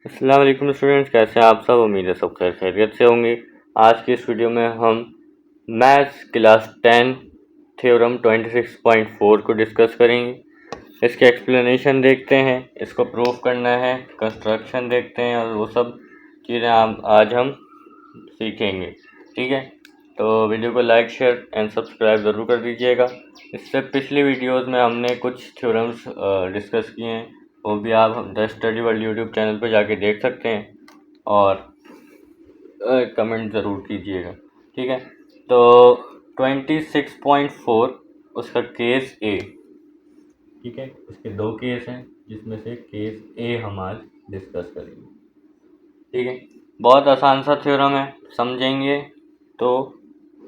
अस्सलाम वालेकुम स्टूडेंट्स, कैसे हैं आप सब। उम्मीद है सब खैरियत से होंगे। आज की इस वीडियो में हम मैथ्स क्लास 10 थ्योरम 26.4 को डिस्कस करेंगे। इसके एक्सप्लेनेशन देखते हैं, इसको प्रूफ करना है, कंस्ट्रक्शन देखते हैं और वो सब चीज़ें आज हम सीखेंगे। ठीक है, तो वीडियो को लाइक शेयर एंड सब्सक्राइब ज़रूर कर दीजिएगा। इससे पिछली वीडियोस में हमने कुछ थ्योरम्स डिस्कस किए हैं, वो भी आप the study world YouTube channel पर जाके देख सकते हैं और कमेंट ज़रूर कीजिएगा। ठीक है, तो 26.4 उसका केस ए। ठीक है, इसके दो केस हैं जिसमें से केस ए हम आज डिस्कस करेंगे। ठीक है, बहुत आसान सा थ्योरम है, समझेंगे तो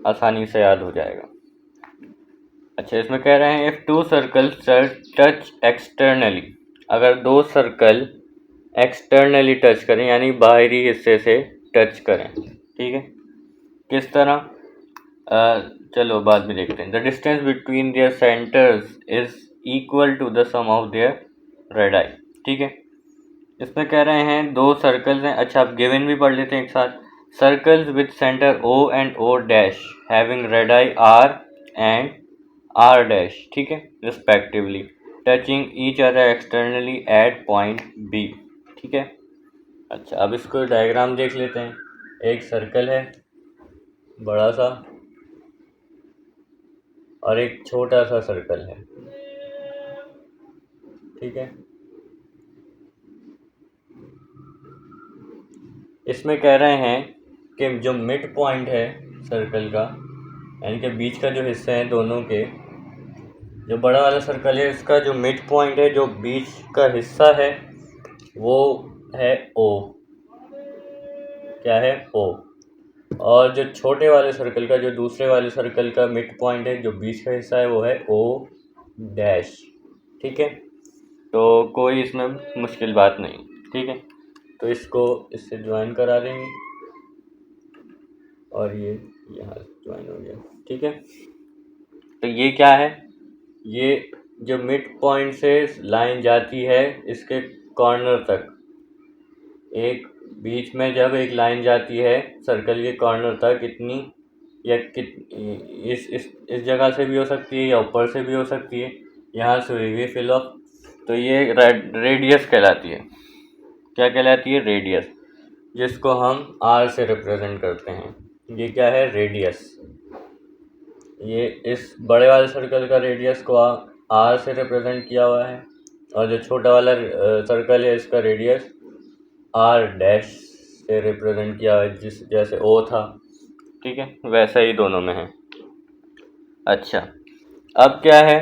आसानी से याद हो जाएगा। अच्छा, इसमें कह रहे हैं if two circles touch externally, अगर दो सर्कल एक्सटर्नली टच करें यानी बाहरी हिस्से से टच करें। ठीक है, किस तरह चलो बाद में देखते हैं। The distance between their centers is equal to the sum of their radii. ठीक है, इसमें कह रहे हैं दो सर्कल्स हैं। अच्छा, आप गिवन भी पढ़ लेते हैं एक साथ। Circles with center O and O dash having radii R and R dash, ठीक है, respectively, touching each other externally at point B. ठीक है, अच्छा अब इसको डायग्राम देख लेते हैं। एक सर्कल है बड़ा सा और एक छोटा सा सर्कल है। ठीक है, इसमें कह रहे हैं कि जो मिड पॉइंट है सर्कल का, यानी कि बीच का जो हिस्सा है दोनों के, जो बड़ा वाला सर्कल है इसका जो मिड पॉइंट है, जो बीच का हिस्सा है, वो है ओ। क्या है? ओ। और जो छोटे वाले सर्कल का, जो दूसरे वाले सर्कल का मिड पॉइंट है, जो बीच का हिस्सा है, वो है ओ डैश। ठीक है, तो कोई इसमें मुश्किल बात नहीं। ठीक है, तो इसको इससे ज्वाइन करा देंगे और ये यहाँ ज्वाइन हो गया। ठीक है, तो ये क्या है? ये जो मिड पॉइंट से लाइन जाती है इसके कॉर्नर तक, एक बीच में जब एक लाइन जाती है सर्कल के कॉर्नर तक, इतनी या इस जगह से भी हो सकती है या ऊपर से भी हो सकती है, यहाँ से हुई फिल ऑफ, तो ये रेडियस कहलाती है। क्या कहलाती है? रेडियस, जिसको हम आर से रिप्रेजेंट करते हैं। ये क्या है? रेडियस। ये इस बड़े वाले सर्कल का रेडियस को आर से रिप्रेजेंट किया हुआ है, और जो छोटा वाला सर्कल है इसका रेडियस आर डैश से रिप्रेजेंट किया हुआ है, जिस जैसे ओ था। ठीक है, वैसा ही दोनों में है। अच्छा, अब क्या है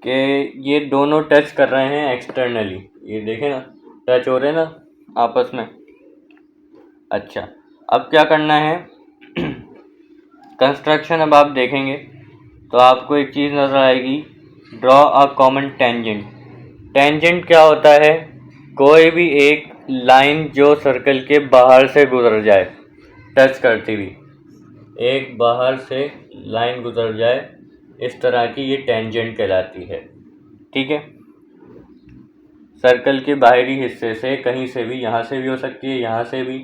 कि ये दोनों टच कर रहे हैं एक्सटर्नली, ये देखें ना, टच हो रहे हैं ना आपस में। अच्छा, अब क्या करना है कंस्ट्रक्शन अब आप देखेंगे तो आपको एक चीज़ नज़र आएगी, draw a common tangent. Tangent क्या होता है? कोई भी एक लाइन जो सर्कल के बाहर से गुजर जाए, टच करती हुई एक बाहर से लाइन गुजर जाए, इस तरह की ये टेंजेंट कहलाती है। ठीक है, सर्कल के बाहरी हिस्से से कहीं से भी, यहाँ से भी हो सकती है, यहाँ से भी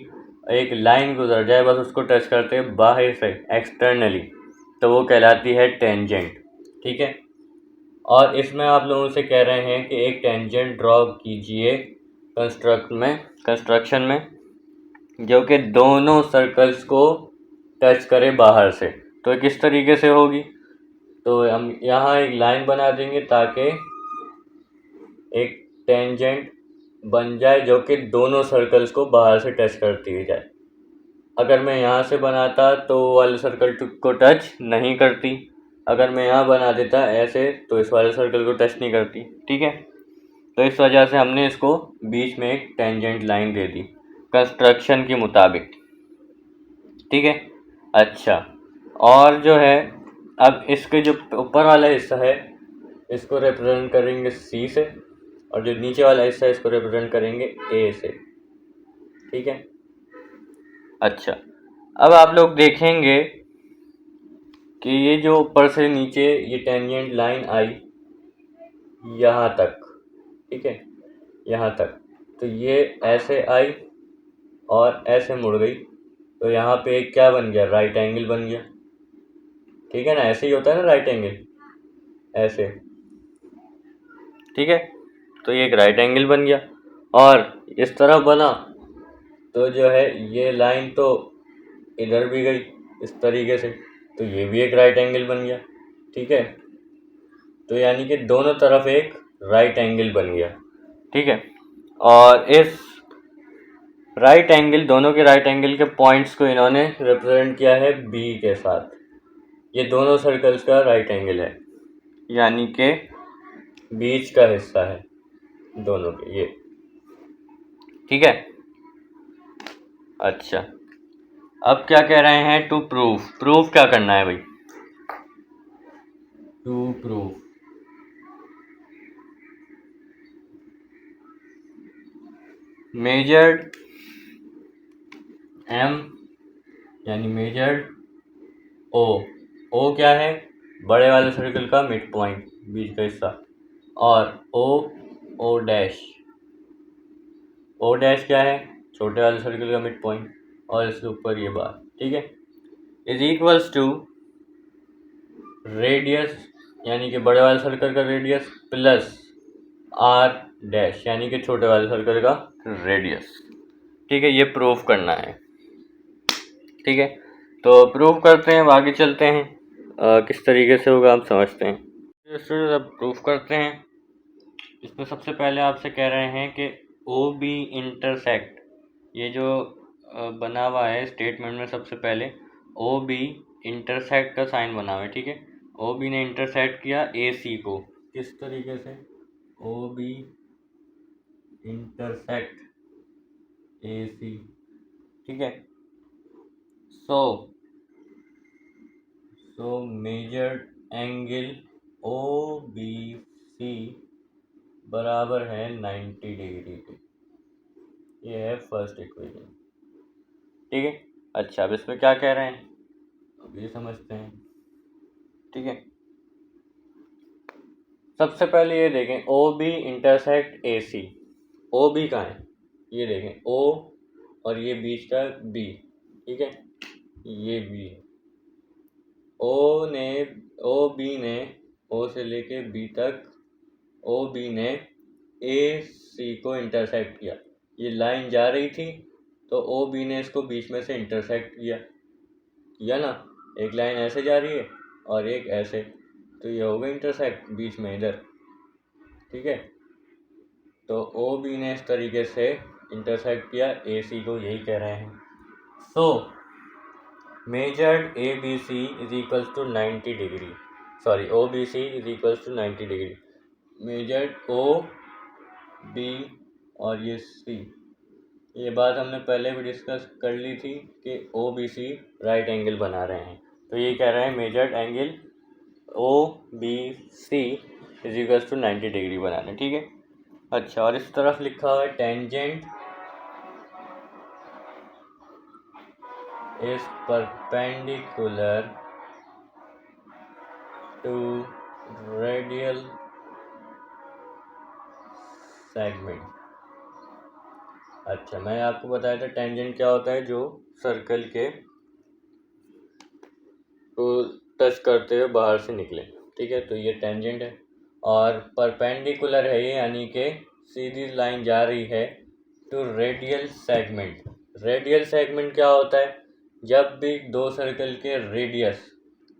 एक लाइन गुजर जाए, बस उसको टच करते हैं बाहर से एक्सटर्नली, तो वो कहलाती है टेंजेंट। ठीक है, और इसमें आप लोगों से कह रहे हैं कि एक टेंजेंट ड्रॉ कीजिए कंस्ट्रक्शन में जो कि दोनों सर्कल्स को टच करे बाहर से। तो किस तरीके से होगी? तो हम यहाँ एक लाइन बना देंगे ताकि एक टेंजेंट बन जाए जो कि दोनों सर्कल्स को बाहर से टच करती हुई जाए। अगर मैं यहाँ से बनाता तो वाले सर्कल को टच नहीं करती, अगर मैं यहाँ बना देता ऐसे तो इस वाले सर्कल को टच नहीं करती। ठीक है, तो इस वजह से हमने इसको बीच में एक टेंजेंट लाइन दे दी कंस्ट्रक्शन के मुताबिक। ठीक है, अच्छा, और जो है अब इसके जो ऊपर वाला हिस्सा है इसको रिप्रेजेंट करेंगे सी से, और जो नीचे वाला हिस्सा है इसको रिप्रेजेंट करेंगे ए से। ठीक है, अच्छा, अब आप लोग देखेंगे कि ये जो ऊपर से नीचे ये टेंजेंट लाइन आई यहाँ तक। ठीक है, यहाँ तक, तो ये ऐसे आई और ऐसे मुड़ गई, तो यहाँ पे एक क्या बन गया, राइट एंगल बन गया। ठीक है ना, ऐसे ही होता है ना राइट एंगल, ऐसे। ठीक है, तो ये एक राइट एंगल बन गया। और इस तरह बना तो जो है ये लाइन तो इधर भी गई इस तरीके से, तो ये भी एक राइट एंगल बन गया। ठीक है, तो यानी कि दोनों तरफ एक राइट एंगल बन गया। ठीक है, और इस राइट एंगल, दोनों के राइट एंगल के पॉइंट्स को इन्होंने रिप्रेजेंट किया है बी के साथ। ये दोनों सर्कल्स का राइट एंगल है, यानी कि बीच का हिस्सा है दोनों के ये। ठीक है, अच्छा अब क्या कह रहे हैं, टू प्रूफ। प्रूफ क्या करना है भाई, टू प्रूफ मेजर्ड एम यानी मेजर्ड ओ। ओ क्या है, बड़े वाले सर्कल का मिड पॉइंट, बीच का हिस्सा। और ओ डैश, ओ डैश क्या है, छोटे वाले सर्कल का मिड पॉइंट, और इसके ऊपर ये बार। ठीक है, इज इक्वल्स टू रेडियस यानी कि बड़े वाले सर्कल का रेडियस प्लस आर डैश यानी कि छोटे वाले सर्कल का रेडियस। ठीक है, ये प्रूफ करना है। ठीक है, तो प्रूफ करते हैं, आगे चलते हैं। किस तरीके से होगा आप समझते हैं। स्टूडेंट अब प्रूफ करते हैं। इसमें सबसे पहले आपसे कह रहे हैं कि ओ बी इंटरसेक्ट, ये जो बना हुआ है स्टेटमेंट में, सबसे पहले ओ बी इंटरसेक्ट का साइन बना हुआ है। ठीक है, ओ बी ने इंटरसेक्ट किया ए सी को, किस तरीके से, ओ बी इंटरसेक्ट ए सी। ठीक है, so measured angle O B C बराबर है 90 डिग्री के। ये है फर्स्ट इक्वेशन। ठीक है, अच्छा अब इसमें क्या कह रहे हैं, अब ये समझते हैं। ठीक है, सबसे पहले ये देखें, O B intersect A C. O B कहाँ है, ये देखें, ओ और ये बीच का बी। ठीक है, ये बी है। ओ बी ने ओ से लेके बी तक, ओ बी ने ए सी को इंटरसेक्ट किया। ये लाइन जा रही थी तो ओ बी ने इसको बीच में से इंटरसेक्ट किया ना, एक लाइन ऐसे जा रही है और एक ऐसे, तो ये हो गया इंटरसेक्ट बीच में इधर। ठीक है, तो ओ बी ने इस तरीके से इंटरसेक्ट किया ए सी को, यही कह रहे हैं। So measured A B C is equals to 90 degree, sorry O B C is equals to 90 degree. Measured O B और ये सी, ये बात हमने पहले भी डिस्कस कर ली थी कि O B C right angle बना रहे हैं, तो ये कह रहे हैं measured angle O B C is equals to 90 degree बनाना। ठीक है, अच्छा और इस तरफ लिखा हुआ है tangent is perpendicular to radial segment. अच्छा, मैंने आपको बताया था टेंजेंट क्या होता है, जो सर्कल के को टच करते हुए बाहर से निकले। ठीक है, तो ये टेंजेंट है, और परपेंडिकुलर है ये, यानी कि सीधी लाइन जा रही है two radial segment. Radial segment क्या होता है, जब भी दो सर्कल के रेडियस,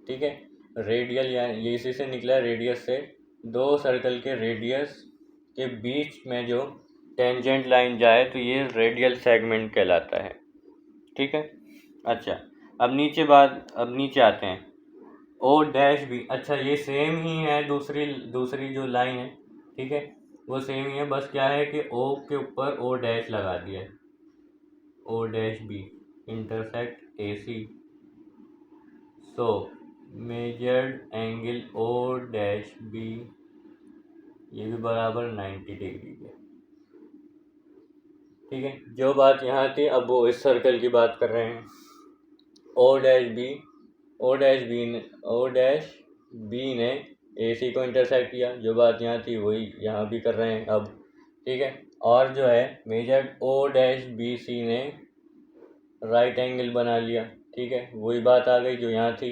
ठीक है, रेडियल यानी ये इसी से निकला है, रेडियस से, दो सर्कल के रेडियस के बीच में जो टेंजेंट लाइन जाए तो ये रेडियल सेगमेंट कहलाता है। ठीक है, अच्छा अब नीचे आते हैं, ओ डैश भी। अच्छा, ये सेम ही है, दूसरी जो लाइन है, ठीक है, वो सेम ही है, बस क्या है कि ओ के ऊपर ओ डैश लगा दिया है, O dash B intersect A C. So measured angle O dash B, ये भी बराबर 90 डिग्री के। ठीक है, जो बात यहाँ थी अब वो इस सर्कल की बात कर रहे हैं। ओ डैश बी ने ए सी को इंटरसेक्ट किया, जो बात यहाँ थी वही यहाँ भी कर रहे हैं अब। ठीक है, और जो है measure O dash B C ने राइट एंगल बना लिया, ठीक है, वही बात आ गई जो यहाँ थी,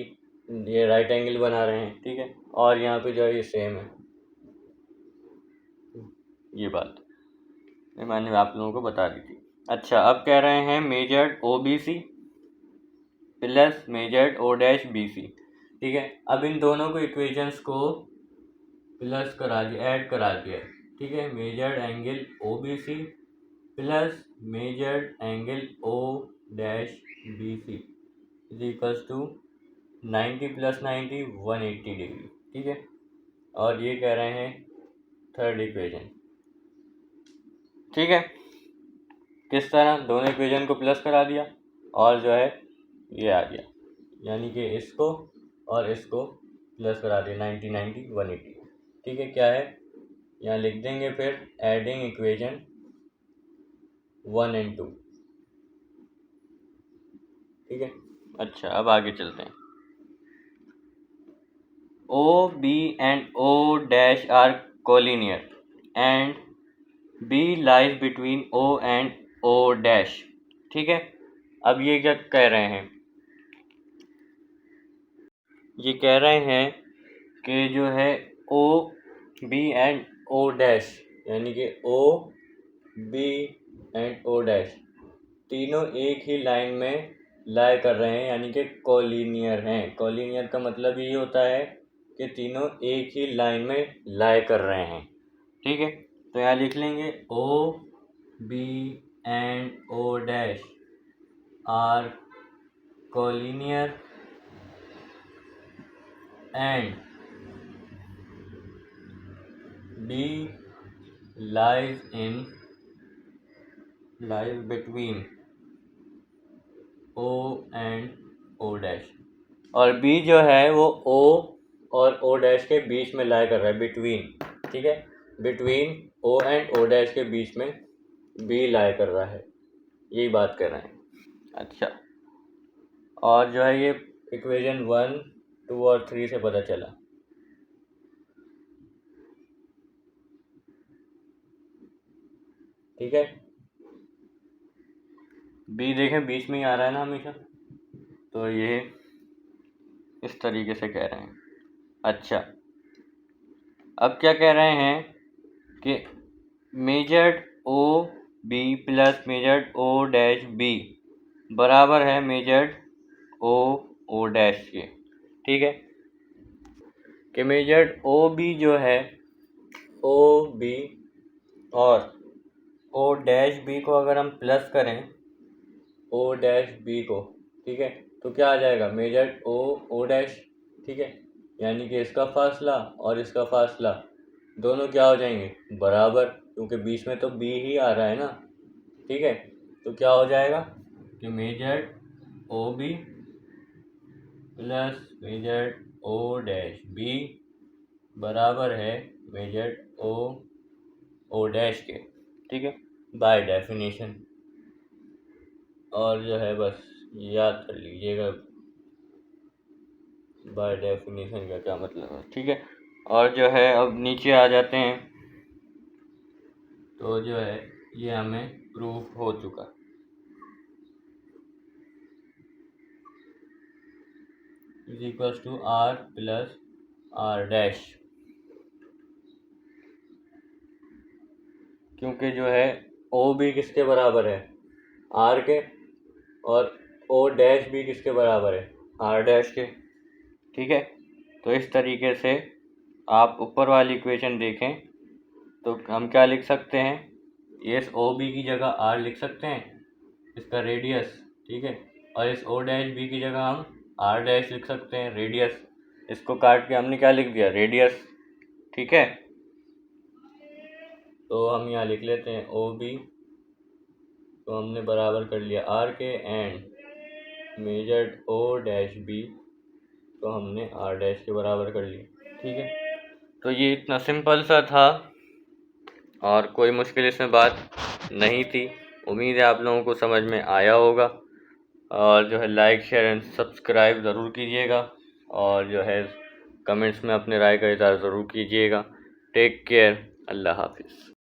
ये राइट एंगल बना रहे हैं, ठीक है, और यहाँ पे जो है ये सेम है, ये बात मैंने आप लोगों को बता दी थी। अच्छा, अब कह रहे हैं measured O B C plus measured O dash B C, ठीक है। अब इन दोनों को इक्वेशंस को प्लस करा दिया, ऐड करा दिया, ठीक है। Measured angle O B C plus measured angle O dash B C is equals to 90 plus 90 180 degree, ठीक है। और ये कह रहे हैं थर्ड इक्वेशन, ठीक है। किस तरह? दोनों इक्वेशन को प्लस करा दिया और जो है ये आ गया, यानी कि इसको और इसको प्लस करा दिया 90 90 180, ठीक है। क्या है यहाँ लिख देंगे फिर एडिंग इक्वेशन 1 and 2, ठीक है। अच्छा, अब आगे चलते हैं। O, B and O dash are collinear and B lies between O and O dash, ठीक है। अब ये क्या कह रहे हैं? ये कह रहे हैं कि जो है O, B and O dash यानी कि O, B and O dash तीनों एक ही लाइन में लाई कर रहे हैं, यानी कि कोलिनियर हैं। कोलिनियर का मतलब ये होता है कि तीनों एक ही लाइन में लाई कर रहे हैं, ठीक है। तो यहाँ लिख लेंगे O, B and O dash are collinear and B lies between O and O dash, और B जो है वो O और O डैश के बीच में लाई कर रहा है, बिटवीन, ठीक है। Between O and O dash के बीच में B लाई कर रहा है, यही बात कर रहे हैं। अच्छा, और जो है ये इक्वेशन 1, 2 और 3 से पता चला, ठीक है। B देखें बीच में ही आ रहा है ना हमेशा, तो ये इस तरीके से कह रहे हैं। अच्छा, अब क्या कह रहे हैं कि measured O B plus measured O dash B बराबर है मेजर्ड ओ डैश के, ठीक है। कि मेजर्ड ओ बी जो है ओ बी और ओ डैश बी को अगर हम प्लस करें ओ डैश बी को, ठीक है, तो क्या आ जाएगा मेजर्ड ओ डैश, ठीक है। यानी कि इसका फासला और इसका फासला दोनों क्या हो जाएंगे बराबर, क्योंकि बीच में तो बी ही आ रहा है ना, ठीक है। तो क्या हो जाएगा कि measured O B plus measured O dash B बराबर है मेजर्ड ओ डैश के, ठीक है, बाय डेफिनेशन। और जो है बस याद कर लीजिएगा बाय डेफिनेशन का क्या मतलब है, ठीक है। और जो है अब नीचे आ जाते हैं, तो जो है ये हमें प्रूफ हो चुका, is equals to R plus R dash, क्योंकि जो है ओ भी किसके बराबर है आर के, और ओ डैश भी किसके बराबर है आर डैश के, ठीक है। तो इस तरीके से आप ऊपर वाली इक्वेशन देखें तो हम क्या लिख सकते हैं, इस ओ बी की जगह आर लिख सकते हैं, इसका रेडियस, ठीक है। और इस ओ डैश बी की जगह हम आर डैश लिख सकते हैं, रेडियस। इसको काट के हमने क्या लिख दिया रेडियस, ठीक है। तो हम यहाँ लिख लेते हैं ओ बी, तो हमने बराबर कर लिया आर के, and measured O dash B तो हमने आर डैश के बराबर कर लिया, ठीक है। तो ये इतना सिंपल सा था और कोई मुश्किल इसमें बात नहीं थी। उम्मीद है आप लोगों को समझ में आया होगा, और जो है लाइक शेयर एंड सब्सक्राइब ज़रूर कीजिएगा, और जो है कमेंट्स में अपने राय का इज़हार ज़रूर कीजिएगा। टेक केयर, अल्लाह हाफिज़।